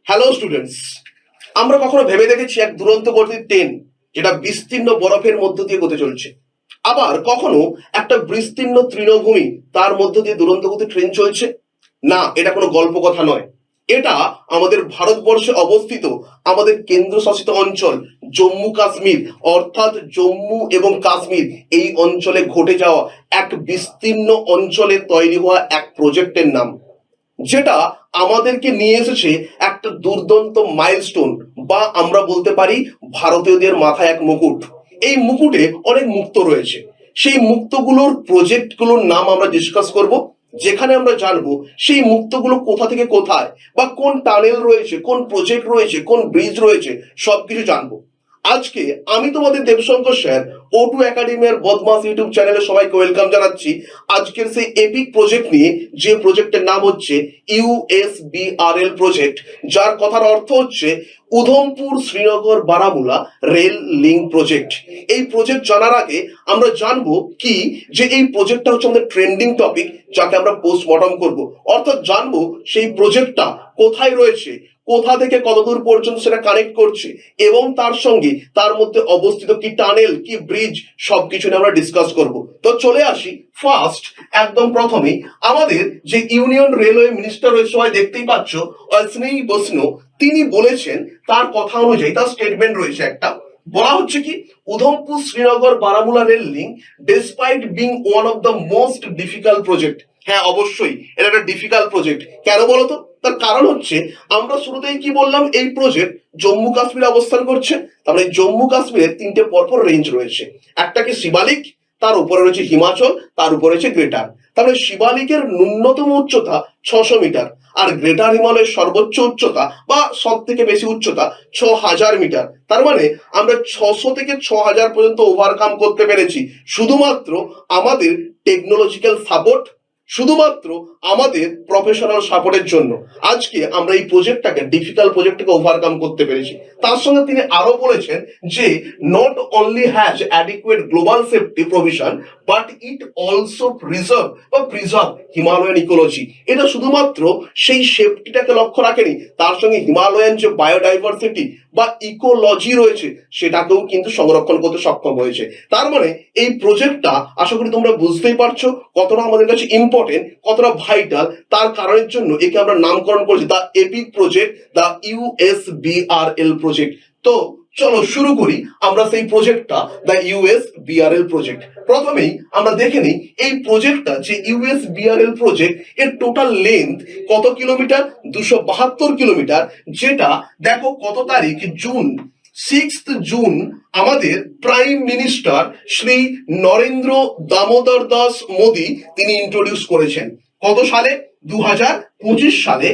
Hello students, আমরা কখনো ভেবে দেখেছি এক দুরন্ত গতির ট্রেন যেটা বিস্তীর্ণ বরফের মধ্য দিয়ে গতি চলছে, আবার কখনো একটা বিস্তীর্ণ তৃণভূমি তার মধ্য দিয়ে দুরন্ত গতির ট্রেন চলছে? না, এটা কোনো গল্প কথা নয়। এটা আমাদের ভারতবর্ষে অবস্থিত আমাদের কেন্দ্রশাসিত অঞ্চল জম্মু কাশ্মীর, অর্থাৎ জম্মু এবং কাশ্মীর এই অঞ্চলে ঘটে যাওয়া এক বিস্তীর্ণ অঞ্চলে তৈরি হওয়া এক প্রজেক্টের নাম, যেটা আমাদেরকে নিয়ে এসেছে একটা দুর্দান্ত মাইলস্টোন, বা আমরা বলতে পারি ভারতীয়দের মাথায় এক মুকুট। এই মুকুটে অনেক মুক্ত রয়েছে। সেই মুক্তগুলোর প্রজেক্টগুলোর নাম আমরা ডিসকাস করব, যেখানে আমরা জানবো সেই মুক্তগুলো কোথা থেকে কোথায়, বা কোন টানেল রয়েছে, কোন প্রজেক্ট রয়েছে, কোন ব্রিজ রয়েছে, সবকিছু জানবো। আজকে আমি তোমাদের দেবশঙ্কর স্যার O2 একাডেমির বদমাস ইউটিউব চ্যানেলে সবাইকে ওয়েলকাম জানাচ্ছি। আজকের সেই এপিক প্রজেক্ট নিয়ে, যে প্রজেক্টের নাম হচ্ছে USBRL প্রজেক্ট, যার কথার অর্থ হচ্ছে Udhampur Srinagar Baramulla rail link project. এই প্রজেক্ট জানার আগে আমরা জানবো কি, যে এই প্রজেক্টটা হচ্ছে আমাদের ট্রেন্ডিং টপিক, যাকে আমরা পোস্টমর্টম করব। অর্থাৎ জানবো সেই প্রজেক্টটা কোথায় রয়েছে, কোথা থেকে কতদূর পর্যন্ত সেটা কানেক্ট করছে, এবং তার সঙ্গে তার মধ্যে অবস্থিত কি টানেল, কি ব্রিজ, সবকিছু নিয়ে আমরা ডিসকাস করব। তো চলে আসি ফার্স্ট, একদম প্রথমেই আমাদের যে ইউনিয়ন রেলওয়ে মিনিস্টার রয়েছে, সবাই দেখতেই পাচ্ছ, অশ্বিনী বৈষ্ণব, তিনি বলেছেন, তার কথা অনুযায়ী তার স্টেটমেন্ট রয়েছে একটা, বলা হচ্ছে কি, Udhampur Srinagar Baramulla rail link despite being one of the most difficult project. হ্যাঁ, অবশ্যই এটা একটা ডিফিকাল্ট প্রজেক্ট। কেন বলতো? তার কারণ হচ্ছে, আমরা শুরুতেই কি বললাম, এই প্রজেক্ট জম্মু কাশ্মীরে অবস্থান করছে। তারপরে জম্মু কাশ্মীরের তিনটে পরপর রেঞ্জ রয়েছে। একটা কি শিবালিক, তার উপরে রয়েছে হিমাচল, তার উপরে রয়েছে গ্রেটার। তারপরে শিবালিকের ন্যূনতম উচ্চতা 600 মিটার, আর গ্রেটার হিমালয়ের সর্বোচ্চ উচ্চতা বা সব থেকে বেশি উচ্চতা 6000 মিটার। তার মানে আমরা 600 থেকে 6000 পর্যন্ত ওভারকাম করতে পেরেছি শুধুমাত্র আমাদের টেকনোলজিক্যাল সাপোর্ট, শুধুমাত্র আমাদের প্রফেশনাল সাপোর্টের জন্য আজকে আমরা এই প্রজেক্টটাকে, ডিফিকাল্ট প্রজেক্টটাকে ওভারকাম করতে পেরেছি। তার সঙ্গে তিনি আরো বলেছেন যে not only has adequate global safety provision, but it also preserve Himalayan ecology. এটা শুধুমাত্র সেই সেফটিটাকে লক্ষ্য রাখেনি, তার সঙ্গে হিমালয়ান যে বায়োডাইভার্সিটি বা ইকোলজি রয়েছে সেটাকেও কিন্তু সংরক্ষণ করতে সক্ষম হয়েছে। তার মানে এই প্রজেক্টটা, আশা করি তোমরা বুঝতেই পারছো কতটা আমাদের কাছে ইম্পর্টেন্ট, কতটা ভাইটাল। তার কারণের জন্য একে আমরা নামকরণ করেছি the epic project, the USBRL project. তো চলো শুরু করি আমরা সেই প্রজেক্টটা, দ্য USBRL প্রজেক্ট। প্রথমেই আমরা দেখে নিই এই প্রজেক্টটা, যে USBRL প্রজেক্ট, এর টোটাল লেন্থ কত কিলোমিটার? 272 কিলোমিটার। যেটা দেখো কত তারিখ, জুন, 6 জুন আমাদের প্রাইম মিনিস্টার শ্রী নরেন্দ্র দামোদর দাস মোদী তিনি ইন্ট্রোডিউস করেছেন। কত সালে? 2025 সালে।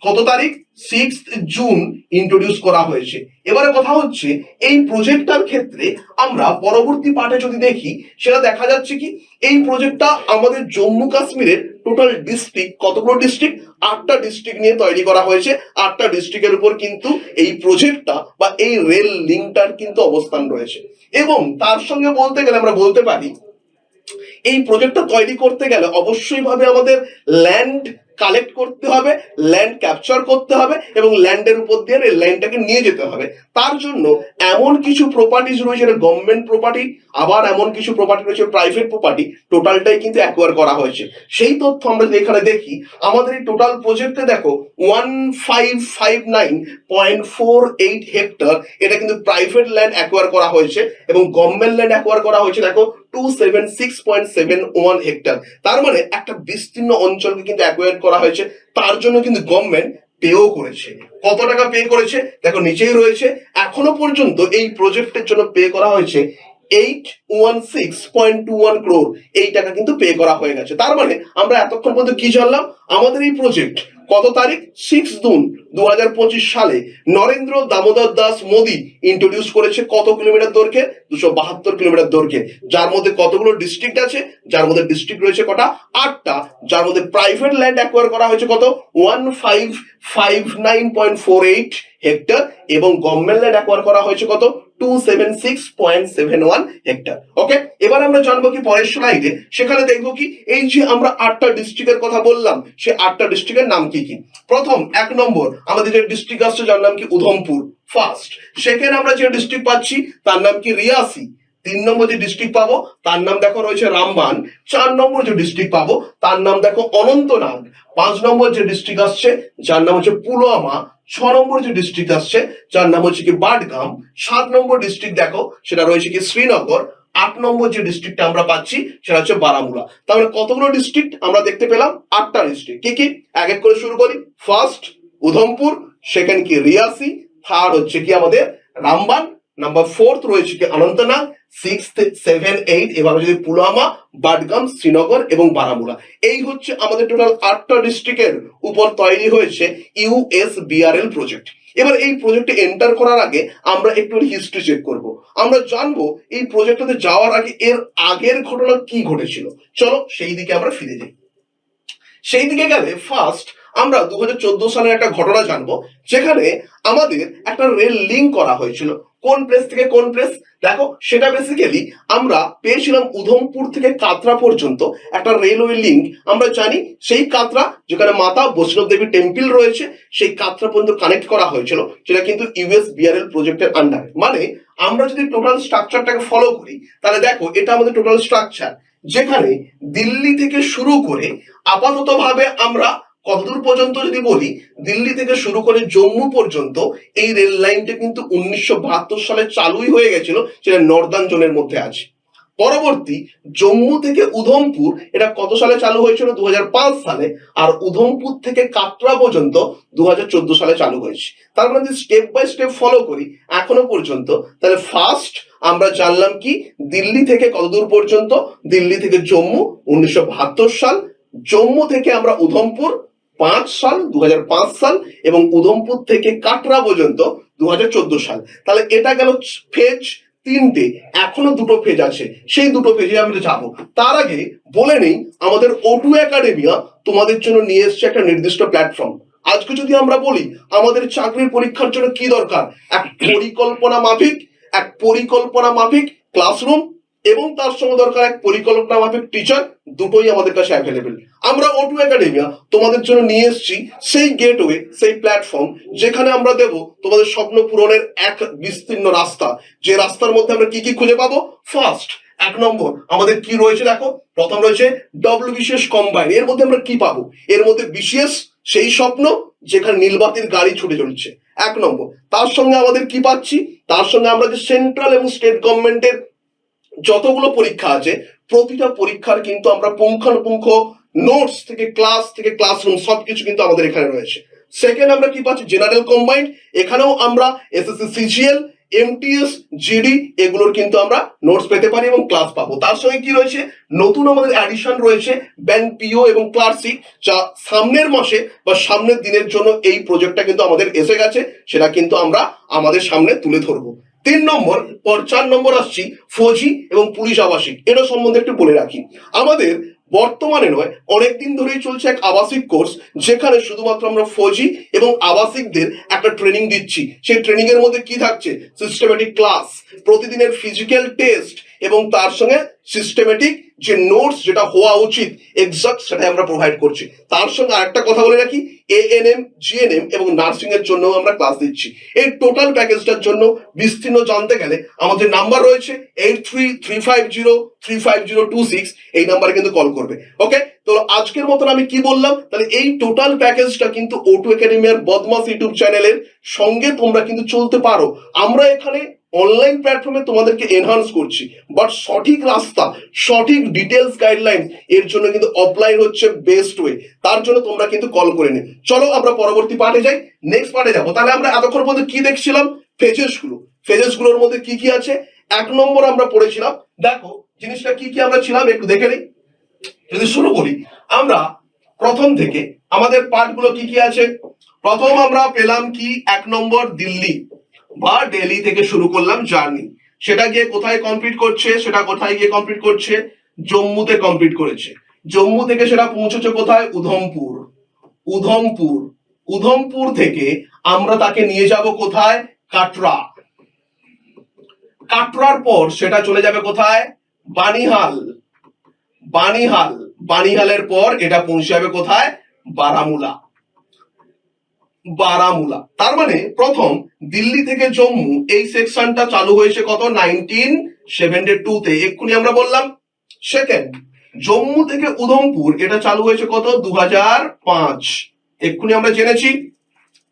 কত তারিখ? 6 জুন ইন্ট্রোডিউস করা হয়েছে। এবারে কথা হচ্ছে, এই প্রজেক্টটার ক্ষেত্রে আমরা পরবর্তী পার্টে যদি দেখি, সেটা দেখা যাচ্ছে কি, এই প্রজেক্টটা আমাদের জম্মু কাশ্মীরের টোটাল ডিস্ট্রিক্ট, কতগুলো ডিস্ট্রিক্ট? 8টা ডিস্ট্রিক্ট নিয়ে তৈরি করা হয়েছে। 8টা ডিস্ট্রিক্টের উপর কিন্তু এই প্রজেক্টটা বা এই রেল লিঙ্কটার কিন্তু অবস্থান রয়েছে। এবং তার সঙ্গে বলতে গেলে আমরা বলতে পারি, এই প্রজেক্টটা তৈরি করতে গেলে অবশ্যই ভাবে আমাদের ল্যান্ড কালেক্ট করতে হবে, ল্যান্ড ক্যাপচার করতে হবে, এবং ল্যান্ডের উপর দিয়ে রেল লাইনটাকে নিয়ে যেতে হবে। তার জন্য এমন কিছু প্রপার্টিজ রয়েছে, গভর্নমেন্ট প্রপার্টি, আবার এমন কিছু প্রপার্টি রয়েছে প্রাইভেট প্রপার্টি, টোটালটাই কিন্তু অ্যাকোয়ার করা হয়েছে। সেই তথ্য আমরা এখানে দেখি। আমাদের এই টোটাল প্রজেক্টে দেখো 1559.48 হেক্টর, এটা কিন্তু প্রাইভেট ল্যান্ড অ্যাকোয়ার করা হয়েছে, এবং গভর্নমেন্ট ল্যান্ড অ্যাকোয়ার করা হয়েছে দেখো 276.71 হেক্টর। তার মানে একটা বিস্তীর্ণ অঞ্চলকে কিন্তু অ্যাকোয়ার করা হয়েছে। তার জন্য কিন্তু গভর্নমেন্ট পেও করেছে। কত টাকা পে করেছে দেখো নিচেই রয়েছে। এখনো পর্যন্ত এই প্রজেক্টের জন্য পে করা হয়েছে 816.21 crore। এই টাকা কিন্তু পে করা হয়ে গেছে। তার মানে আমরা এতক্ষণ পর্যন্ত কি জানলাম, আমাদের এই প্রজেক্ট কত তারিখ? 6 জুন 2025 সালে নরেন্দ্র দামোদর দাস মোদী ইন্ট্রোডিউস করেছে। কত কিলোমিটার দৈর্ঘ্যে? 272 কিলোমিটার দৈর্ঘ্যে। যার মধ্যে কতগুলো ডিস্ট্রিক্ট আছে? যার মধ্যে ডিস্ট্রিক্ট রয়েছে কটা? 8টা। যার মধ্যে প্রাইভেট ল্যান্ড অ্যাকোয়ার করা হয়েছে কত? 1559.48 হেক্টর, এবং গভর্নমেন্ট ল্যান্ড অ্যাকোয়ার করা হয়েছে কত? 276.71 হেক্টর। ওকে, এবার আমরা জানবো কি পরের স্লাইডে, সেখানে দেখবো কি এই যে আমরা 8টা ডিস্ট্রিক্টের কথা বললাম, সে 8টা ডিস্ট্রিক্টের নাম কি কি। প্রথম 1 নম্বর আমাদের যে ডিস্ট্রিক্ট আসছে যার নাম কি উধমপুর ফার্স্ট। সেকেন্ড আমরা যে ডিস্ট্রিক্ট পাচ্ছি তার নাম কি রিয়াসি। 3 নম্বর যে ডিস্ট্রিক্ট পাবো তার নাম দেখো রয়েছে রামবান। 4 নম্বর যে ডিস্ট্রিক্ট পাবো তার নাম দেখো অনন্তনাগ। 5 নম্বর যে ডিস্ট্রিক্ট আসছে যার নাম হচ্ছে পুলওয়ামা। 6 নম্বর যে ডিস্ট্রিক্ট আসছে যার নাম হচ্ছে কি বাডগাম। 7 নম্বর ডিস্ট্রিক্ট দেখো সেটা রয়েছে কি শ্রীনগর। 8 নম্বর যে ডিস্ট্রিক্টটা আমরা পাচ্ছি সেটা হচ্ছে বারামুলা। তাহলে কতগুলো ডিস্ট্রিক্ট আমরা দেখতে পেলাম? 8টা ডিস্ট্রিক্ট। কি কি এক এক করে শুরু করি। ফার্স্ট উধমপুর, সেকেন্ড কি রিয়াসি, থার্ড হচ্ছে কি আমাদের রামবান, নাম্বার 4 রয়েছে কি অনন্তনাগ, 6, 7, 8 এভাবে যদি পুলওয়ামা, বাডগাম, শ্রীনগর এবং বারামুলা। এই হচ্ছে আমাদের টোটাল 8টা ডিস্ট্রিক্টের উপর তৈরি হয়েছে ইউএসবিআরএল প্রজেক্ট। এবার এই প্রজেক্টে এন্টার করার আগে আমরা একটু হিস্ট্রি চেক করব। আমরা জানবো এই প্রজেক্টটাতে যাওয়ার আগে এর আগের ঘটনা কি ঘটেছিল। চলো সেই দিকে আমরা ফিরে যাই। সেই দিকে গেলে ফার্স্ট আমরা 2014 সালের একটা ঘটনা জানবো, যেখানে আমাদের একটা রেল লিঙ্ক করা হয়েছিল। কোন প্লেস থেকে কোন প্লেস দেখো, সেটা বেসিক্যালি আমরা পেয়েছিলাম উধমপুর থেকে কাতরা পর্যন্ত একটা রেলওয়ে লিঙ্ক। আমরা জানি সেই কাতরা যেখানে মাতা বৈষ্ণব দেবী টেম্পল রয়েছে, সেই কাতরা পর্যন্ত কানেক্ট করা হয়েছিল, যেটা কিন্তু ইউএসবিআরএল প্রজেক্টের আন্ডারে। মানে আমরা যদি টোটাল স্ট্রাকচারটাকে ফলো করি তাহলে দেখো এটা আমাদের টোটাল স্ট্রাকচার, যেখানে দিল্লি থেকে শুরু করে আপাতত ভাবে আমরা কতদূর পর্যন্ত যদি বলি, দিল্লি থেকে শুরু করে জম্মু পর্যন্ত এই রেল লাইনটা কিন্তু 1972 সালে চালুই হয়ে গেছিল, যেটা নর্দার্ন জোনের মধ্যে আছে। পরবর্তী জম্মু থেকে উধমপুর এটা কত সালে চালু হয়েছিল? 2005 সালে। আর উধমপুর থেকে কাটরা পর্যন্ত 2014 সালে চালু হয়েছে। তার মানে যদি স্টেপ বাই স্টেপ ফলো করি এখনো পর্যন্ত, তাহলে ফার্স্ট আমরা জানলাম কি দিল্লি থেকে কতদূর পর্যন্ত, দিল্লি থেকে জম্মু 1972 সাল, জম্মু থেকে আমরা উধমপুর 5 সাল 2005 সাল, এবং উধমপুর থেকে কাটরা পর্যন্ত 2014 সাল। তাহলে এটা গেল ফেজ 3টে। এখনো 2টো ফেজ আছে, সেই 2টো ফেজে আমরা যাবো। তার আগে বলে নেই আমাদের O2 একাডেমিয়া তোমাদের জন্য নিয়ে এসছে একটা নির্দিষ্ট প্ল্যাটফর্ম। আজকে যদি আমরা বলি আমাদের চাকরির পরীক্ষার জন্য কি দরকার, এক পরিকল্পনা মাফিক ক্লাসরুম এবং তার সঙ্গে দরকার এক পরিকল্পনা মাফিক টিচার, দুটোই আমাদের কাছে অ্যাভেলেবেল। আমরা O2 একাডেমিয়া তোমাদের জন্য নিয়ে এসেছি সেই গেটওয়ে, সেই প্ল্যাটফর্ম, যেখানে আমরা দেব তোমাদের স্বপ্ন পূরণের এক বিস্তীর্ণ রাস্তা। যে রাস্তার মধ্যে আমরা কি কি খুঁজে পাবো? ফার্স্ট 1 নম্বর আমাদের কি রয়েছে দেখো, প্রথম রয়েছে WBCS কম্বাইন। এর মধ্যে আমরা কি পাবো? এর মধ্যে BCS সেই স্বপ্ন যেখানে নীলবাতির গাড়ি ছুটে চলছে, 1 নম্বর। তার সঙ্গে আমাদের কি পাচ্ছি? তার সঙ্গে আমরা যে সেন্ট্রাল এবং স্টেট গভর্নমেন্টের যতগুলো পরীক্ষা আছে, প্রতিটা পরীক্ষার কিন্তু আমরা পুঙ্খানুপুঙ্খ নোটস থেকে ক্লাস থেকে ক্লাসরুম সবকিছু কিন্তু আমাদের এখানে রয়েছে। সেকেন্ড আমরা কি পাচ্ছি? General combined. এখানেও আমরা SSC CGL MTS GD এগুলোর কিন্তু আমরা নোটস পেতে পারি এবং ক্লাস পাবো। তার সঙ্গে কি রয়েছে? নতুন আমাদের অ্যাডিশন রয়েছে ব্যাংক PO এবং ক্লার্কশিপ, যা সামনের মাসে বা সামনের দিনের জন্য এই প্রজেক্টটা কিন্তু আমাদের এসে গেছে, সেটা কিন্তু আমরা আমাদের সামনে তুলে ধরবো। 3 নম্বর 4 নম্বর আসছি ফৌজি এবং পুলিশ আবাসিক। এটা সম্বন্ধে একটু বলে রাখি, আমাদের বর্তমানে নয় অনেকদিন ধরেই চলছে এক আবাসিক কোর্স, যেখানে শুধুমাত্র আমরা ফৌজি এবং আবাসিকদের একটা ট্রেনিং দিচ্ছি। সেই ট্রেনিং এর মধ্যে কি থাকছে? সিস্টেমেটিক ক্লাস, প্রতিদিনের ফিজিক্যাল টেস্ট এবং তার সঙ্গে সিস্টেমেটিক যে নোটস যেটা হওয়া উচিত এক্সাক্ট সেটাই আমরা প্রোভাইড করছি। তার সঙ্গে আরেকটা কথা বলে রাখি, ANM GNM এবং নার্সিং এর জন্য আমরা ক্লাস দিচ্ছি। এই টোটাল প্যাকেজটার জন্য বিস্তীর্ণ জানতে গেলে আমাদের নাম্বার রয়েছে 8335035026। এই নাম্বারে কিন্তু কল করবে। ওকে, তো আজকের মতন আমি কি বললাম, তাহলে এই টোটাল প্যাকেজটা কিন্তু O2 একাডেমিয়ার বদমাস ইউটিউব চ্যানেলের সঙ্গে তোমরা কিন্তু চলতে পারো। আমরা এখানে অনলাইন প্ল্যাটফর্মে তোমাদেরকে এনহান্স করছি, বাট সঠিক রাস্তা, সঠিক ডিটেলস গাইডলাইন এর জন্য কিন্তু অফলাইন হচ্ছে বেস্ট ওয়ে। তার জন্য তোমরা কিন্তু কল করে নে। চলো আমরা পরবর্তী পার্টে যাই, নেক্সট পার্টে যাবো। তাহলে আমরা এতক্ষণ পর্যন্ত কি দেখছিলাম? ফেজেসগুলোর মধ্যে কি কি আছে? 1 নম্বর আমরা পড়েছিলাম। দেখো জিনিসটা কি কি আমরা ছিলাম একটু দেখে নিই। যদি শুরু করি আমরা প্রথম থেকে, আমাদের পার্টগুলো কি কি আছে। প্রথম আমরা পেলাম কি 1 নম্বর দিল্লি বা দিল্লি থেকে শুরু করলাম জার্নি। সেটা গিয়ে কোথায় কমপ্লিট করছে? সেটা কোথায় গিয়ে কমপ্লিট করছে? জম্মুতে কমপ্লিট করেছে। জম্মু থেকে সেটা পৌঁছেছে কোথায়? উধমপুর। উধমপুর থেকে আমরা তাকে নিয়ে যাব কোথায়? কাটরা। কাটরার পর সেটা চলে যাবে কোথায়? বানিহাল। বানিহাল, বানিহালের পর এটা পৌঁছে যাবে কোথায়? বারামুলা। বারামুলা। তার মানে প্রথম দিল্লি থেকে জম্মু এই সেকশনটা চালু হয়েছে কত? 1972 তে, এক্ষুনি আমরা বললাম। সেকেন্ড, জম্মু থেকে উধমপুর এটা চালু হয়েছে কত? 2005, এক্ষুনি আমরা জেনেছি।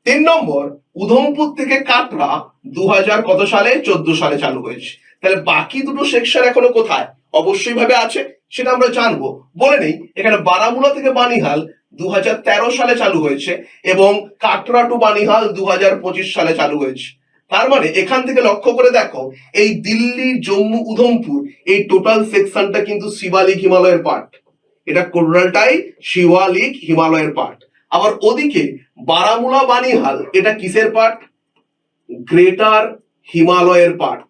3 নম্বর, উধমপুর থেকে কাটরা 2000 কত সালে? 14 সালে চালু হয়েছে। তাহলে বাকি দুটো সেকশন এখনো কোথায়? অবশ্যই ভাবে আছে, সেটা আমরা জানবো। বলে নেই, এখানে বারামুলা থেকে বানিহাল 2013 সালে চালু হয়েছে এবং কাটরা টু বানিহাল 2025 সালে চালু হয়েছে। তার মানে এখান থেকে লক্ষ্য করে দেখো, এই দিল্লি, জম্মু, উধমপুর এই টোটাল সেকশনটা কিন্তু শিবালিক হিমালয়ের পার্ট। এটা টোটালটাই শিবালিক হিমালয়ের পার্ট। আবার ওদিকে বারামুলা বানিহাল এটা কিসের পার্ট? গ্রেটার হিমালয়ের পার্ট।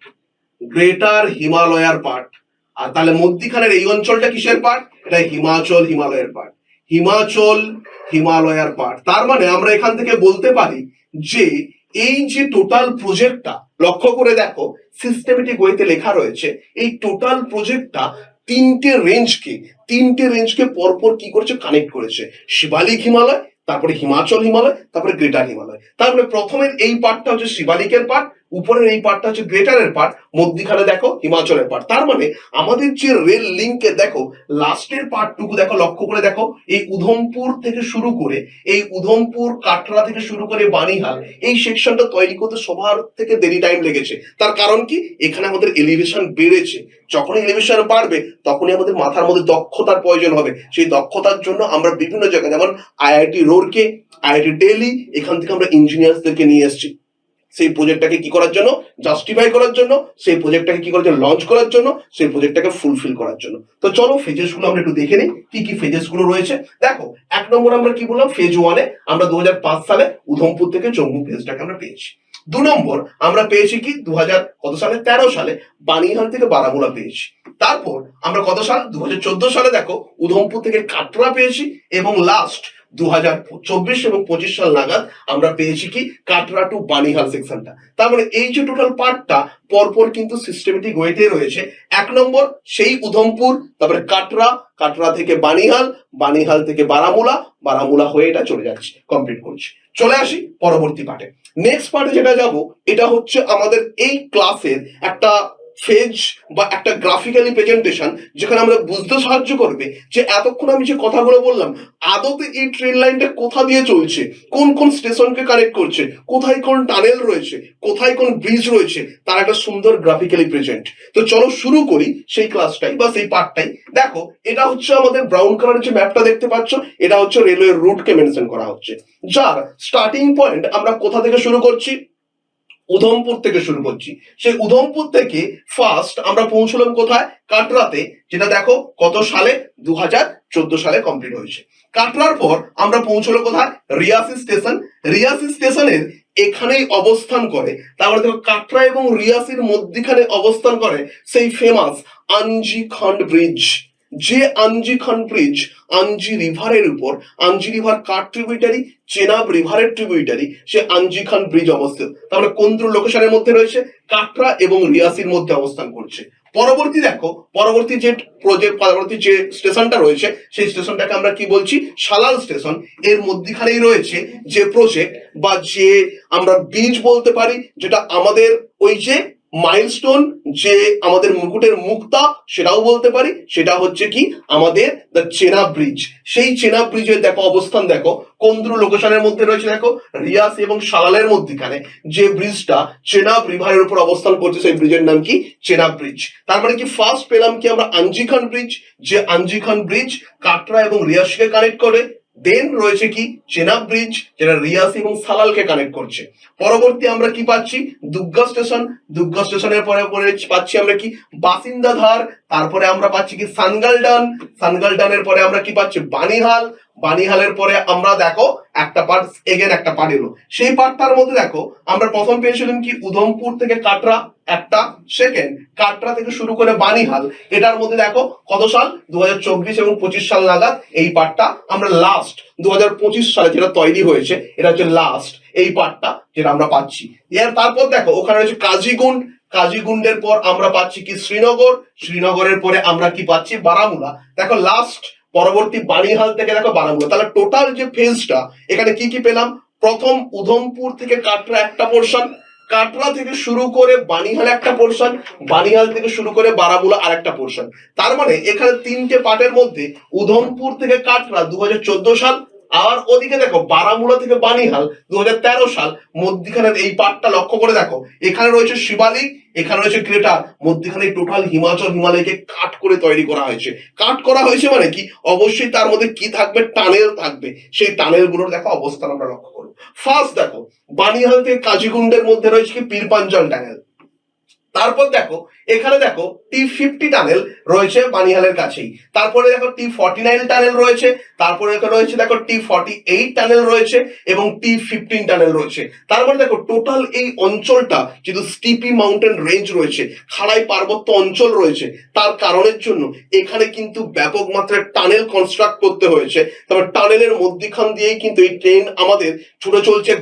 গ্রেটার হিমালয়ার পার্ট। আর তাহলে মধ্যখানের এই অঞ্চলটা কিসের পার্ট? এটা হিমাচল হিমালয়ের পার্ট। হিমাচল হিমালয়ার পার্ট। তার মানে আমরা এখান থেকে বলতে পারি যে এই যে টোটাল প্রজেক্টটা, লক্ষ্য করে দেখো সিস্টেমেটিক ওয়েতে লেখা রয়েছে, এই টোটাল প্রজেক্টটা তিনটে রেঞ্জকে পরপর কি করেছে? কানেক্ট করেছে। শিবালিক হিমালয়, তারপরে হিমাচল হিমালয়, তারপরে গ্রেটার হিমালয়। তার মানে প্রথমের এই পার্টটা হচ্ছে শিবালিকের পার্ট, উপরের এই পার্টটা হচ্ছে গ্রেটারের পার্ট, মধ্যখানে দেখো হিমাচলের পার্ট। তার মানে আমাদের যে রেল লিঙ্কে দেখো লাস্টের পার্টটুকু দেখো, লক্ষ্য করে দেখো, এই উধমপুর থেকে শুরু করে, এই উধমপুর কাটরা থেকে শুরু করে বানিহাল এই সেকশনটা তৈরি করতে সবার থেকে দেরি টাইম লেগেছে। তার কারণ কি? এখানে আমাদের এলিভেশন বেড়েছে। যখন এলিভেশন বাড়বে তখনই আমাদের মাথার মধ্যে দক্ষতার প্রয়োজন হবে। সেই দক্ষতার জন্য আমরা বিভিন্ন জায়গায়, যেমন আইআইটি রোডকে, আইআইটি দিল্লি, এখান থেকে আমরা ইঞ্জিনিয়ারদেরকে নিয়ে এসেছি সেই প্রজেক্টটাকে কি করার জন্য? জাস্টিফাই করার জন্য, সেই প্রজেক্টটাকে কি করার জন্য? লঞ্চ করার জন্য, সেই প্রজেক্টটাকে ফুলফিল করার জন্য। তো চলো ফেজেস গুলো আমরা একটু দেখে নিই, কি কি ফেজেস গুলো রয়েছে। দেখো, 1 নম্বর আমরা কি বললাম? ফেজ 1-এ আমরা 2005 সালে উধমপুর থেকে জম্মু ফেজটাকে আমরা পেয়েছি। 2 নম্বর আমরা পেয়েছি কি? 2000 কত সালে? 13 সালে বানিহাল থেকে বারামুলা পেয়েছি। তারপর আমরা কত সাল? 2014 সালে দেখো উধমপুর থেকে কাটরা পেয়েছি, এবং লাস্ট 2024 এবং 25 সাল নাগাদ আমরা পেয়েছি কি? কাটরা টু বানিহাল সেকশনটা। তার মানে এই যে টোটাল পার্টটা পরপর কিন্তু সিস্টেমেটিক ওয়েতে রয়েছে। 1 নম্বর সেই উধমপুর, তারপরে কাটরা, কাটরা থেকে বানিহাল, বানিহাল থেকে বারামুলা, বারামুলা হয়ে এটা চলে যাচ্ছে, কমপ্লিট করছে। চলে আসি পরবর্তী পার্টে। নেক্সট পার্টে যেটা যাব, এটা হচ্ছে আমাদের এই ক্লাসের একটা ফেজ বা একটা গ্রাফিক্যালি প্রেজেন্টেশন, যেখানে আমরা বুঝতে সাহায্য করবে যে এতক্ষণ আমি যে কথাগুলো বললাম, আদতে এই ট্রেন লাইনটা কোথা দিয়ে চলছে, কোন কোন স্টেশনকে কানেক্ট করছে, কোথায় কোন টানেল রয়েছে, কোথায় কোন ব্রিজ রয়েছে, তার একটা সুন্দর গ্রাফিক্যালি প্রেজেন্ট। তো চলো শুরু করি সেই ক্লাসটাই বা সেই পার্টটাই। দেখো, এটা হচ্ছে আমাদের ব্রাউন কালারের যে ম্যাপটা দেখতে পাচ্ছ, এটা হচ্ছে রেলওয়ে রুটকে মেনশন করা হচ্ছে, যার স্টার্টিং পয়েন্ট আমরা কোথা থেকে শুরু করছি? উধমপুর থেকে শুরু করছি। সেই উধমপুর থেকে ফার্স্ট আমরা পৌঁছলাম কোথায়? কাটরাতে, যেটা দেখো কত সালে? 2014 সালে কমপ্লিট হয়েছে। কাটরার পর আমরা পৌঁছলো কোথায়? রিয়াসি স্টেশন। রিয়াসি স্টেশনের এখানেই অবস্থান করে, তারপরে দেখো কাটরা এবং রিয়াসির মধ্যখানে অবস্থান করে সেই ফেমাস আঞ্জি খন্ড ব্রিজ। যে আঞ্জি খন্ড ব্রিজ আঞ্জি রিভারের উপর, আঞ্জি রিভার কার ট্রিবিউটারি? চেনাব রিভারের ট্রিবিউটারি, সে আঞ্জি খান ব্রিজ অবস্থিত। তাহলে কোন দুটো লোকেশনের মধ্যে রয়েছে? কাটরা এবং রিয়াসির মধ্যে অবস্থান করছে। পরবর্তী দেখো, পরবর্তী যে প্রজেক্ট, পরবর্তী যে স্টেশনটা রয়েছে, সেই স্টেশনটাকে আমরা কি বলছি? সালাল স্টেশন। এর মধ্যখানেই রয়েছে যে প্রজেক্ট বা যে আমরা ব্রিজ বলতে পারি, যেটা আমাদের ওই যে মাইলস্টোন, যে আমাদের মুকুটের মুক্তা, সেটাও বলতে পারি। সেটা হচ্ছে কি? আমাদের দ্য চেনাব ব্রিজ। সেই চেনাব ব্রিজের দেখো অবস্থান, দেখো কোন দুটো লোকেশনের মধ্যে রয়েছে। দেখো রিয়াস এবং সালালের মধ্যখানে যে ব্রিজটা চেনাব রিভারের উপর অবস্থান করছে, সেই ব্রিজের নাম কি? চেনাব ব্রিজ। তার মানে কি ফার্স্ট পেলাম কি আমরা? আঞ্জি খান ব্রিজ। যে আঞ্জি খান ব্রিজ কাটরা এবং রিয়াসকে কানেক্ট করে। দেন রয়েছে কি? চেনাব ব্রিজ, যেটা রিয়াস এবং সালালকে কানেক্ট করছে। পরবর্তী আমরা কি পাচ্ছি? দুগ্গা স্টেশন। দুগ্গা স্টেশনের পরে পরে পাচ্ছি আমরা কি? বাসিন্দাধার। তারপরে আমরা পাচ্ছি কি? সানগালডান। সানগালডানের পরে আমরা কি পাচ্ছি? বানিহাল। বানিহালের পরে আমরা দেখো একটা পার্ট, এগেন একটা পার্ট এলো। সেই পার্টটার মধ্যে দেখো আমরা প্রথম পেয়েছিলাম কি? উধমপুর থেকে কাটরা একটা, সেকেন্ড কাটরা থেকে শুরু করে বানিহাল। এটার মধ্যে দেখো কত সাল? 2024 এবং 25 সাল নাগাদ এই পার্টটা আমরা লাস্ট 2025 সালে যেটা তৈরি হয়েছে, এটা হচ্ছে লাস্ট এই পার্টটা যেটা আমরা পাচ্ছি। এর তারপর দেখো ওখানে রয়েছে কাজিগুন্ড। কাজীগুন্ডের পর আমরা পাচ্ছি কি শ্রীনগর, শ্রীনগরের পরে আমরা কি পাচ্ছি বারামুলা। দেখো লাস্ট পরবর্তী বানিহাল থেকে দেখো বারামুলা, তাহলে টোটাল যে ফেজটা এখানে কি কি পেলাম, প্রথম উধমপুর থেকে কাটরা একটা পোর্শন, কাটরা থেকে শুরু করে বানিহাল একটা পোর্শন, বানিহাল থেকে শুরু করে বারামুলা আর একটা পোর্শন। তার মানে এখানে তিনটে পার্টের মধ্যে উধমপুর থেকে কাটরা 2014 সাল, আর ওদিকে দেখো বারামুলা থেকে বানিহাল 2013 সাল। মধ্যখানের এই পার্টটা লক্ষ্য করে দেখো, এখানে রয়েছে শিবালিক, এখানে রয়েছে গ্রেটার, মধ্যখানে টোটাল হিমালয়কে কাট করে তৈরি করা হয়েছে। কাট করা হয়েছে মানে কি, অবশ্যই তার মধ্যে কি থাকবে, টানেল থাকবে। সেই টানেল গুলোর দেখো অবস্থান আমরা লক্ষ্য করবো। ফার্স্ট দেখো বানিহাল থেকে কাজীগুন্ডের মধ্যে রয়েছে কি পীরপাঞ্জল টানেল। তারপর দেখো এখানে দেখো T50 টানেল রয়েছে বানিহালের কাছেই। তারপরে দেখো T49 টানেল রয়েছে, তারপরে রয়েছে দেখো T48 টানেল রয়েছে এবং T15 টানেল রয়েছে। তারপরে দেখো টোটাল এই অঞ্চলটা যেহেতু স্টিপি মাউন্টেন রেঞ্জ রয়েছে, খাড়াই পার্বত্য অঞ্চল রয়েছে, তার কারণের জন্য এখানে কিন্তু ব্যাপক মাত্রায় টানেল কনস্ট্রাক্ট করতে হয়েছে। তবে টানেলের মধ্যখান দিয়েই কিন্তু এই ট্রেন আমাদের ছুটে চলছে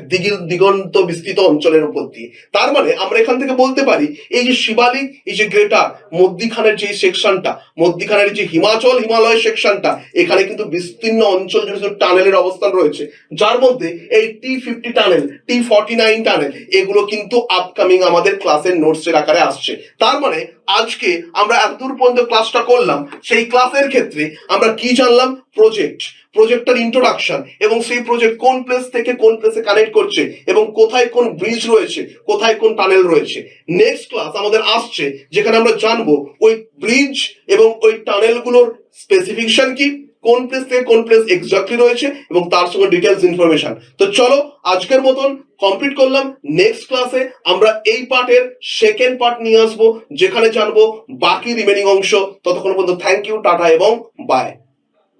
দিগন্ত বিস্তৃত অঞ্চলের উপর দিয়ে। তার মানে আমরা এখান থেকে বলতে পারি এই যে শিবালিক, এই যে গ্রেটার, মধ্যখানের যে সেকশনটা, মধ্যখানের যে হিমালয় সেকশনটা, এখানে কিন্তু বিস্তীর্ণ অঞ্চল জুড়ে টানেলের অবস্থান রয়েছে, যার মধ্যে এই T50 টানেল, T49 টানেল, এগুলো কিন্তু আপকামিং আমাদের ক্লাসের নোটসের আকারে আসছে। তার মানে আজকে আমরা এতদূর পর্যন্ত ক্লাসটা করলাম, সেই ক্লাসের ক্ষেত্রে আমরা কি জানলাম, প্রজেক্টের ইন্ট্রোডাকশন, এবং সেই প্রজেক্ট কোন প্লেস থেকে কোন প্লেসে কানেক্ট করছে এবং কোথায় কোন ব্রিজ রয়েছে, কোথায় কোন টানেল রয়েছে। নেক্সট ক্লাস আমাদের আসছে যেখানে আমরা জানবো ওই ব্রিজ এবং ওই টানেলগুলোর স্পেসিফিকেশন কি, কোন প্লেস থেকে কোন প্লেস এক্স্যাক্টলি রয়েছে এবং তার সঙ্গে ডিটেলস ইনফরমেশন। তো চলো আজকের মতন কমপ্লিট করলাম। নেক্সট ক্লাসে আমরা এই পার্টের সেকেন্ড পার্ট নিয়ে আসবো, যেখানে জানবো বাকি রিমেনিং অংশ। ততক্ষণ পর্যন্ত থ্যাংক ইউ, টাটা এবং বাই।